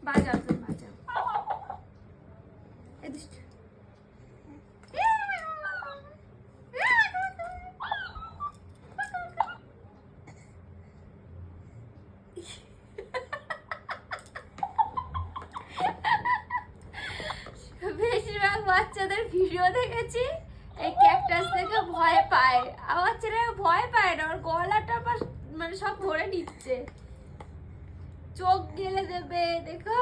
বাজাও তুমি বাজাও। বেশিরভাগ বাচ্চাদের ভিডিও দেখেছি এই ক্যাকটাস থেকে ভয় পায়, আমার ছেলে ভয় পায় না, ওর গলাটা মানে সব ধরে নিচ্ছে, চোখ গেলে দেবে দেখো।